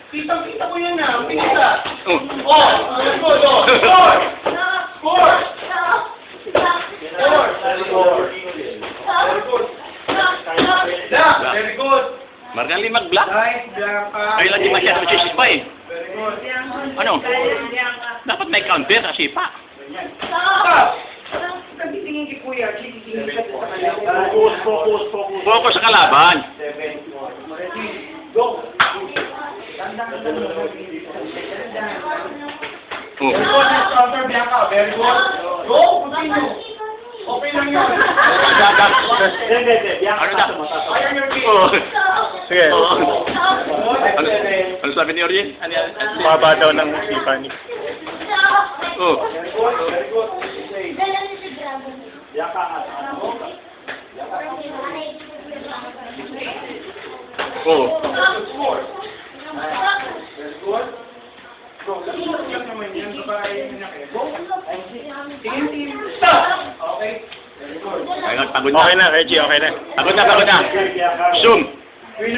Kitang-kita ko yan na. Pinita. Oh. Oh! Let's go, go! Score! Score! Score! Very good. Black! Very good. Margali mag-block. Nice, Bianca. Kaya lang di masyado sa sipa eh. Very good. Ano? Dapat may counter sa sipa. Stop! Nagtitingin kay Kuya, titingin ka sa kanya. Focus, focus, focus. Focus sa kalaban. 7, 4, ready, go! Oh. Very good, next counter, Bianca. Very good. Go, continue. Okay lang yun. Ano na? Iron your feet. Oh. Sige. Oh. Good, Ano sabi ni Orien? Ano yan? Baba daw ng sipa ni. Oh. very good, very good. Bianca, Oh. score. Very good. Go. Lang naman yan, babae yun na kayo. Go. Tingin. Stop! Okay. Very good. Ayun, pagod na. Okay na, Reggie, okay na. Pagod na, pagod na. Zoom.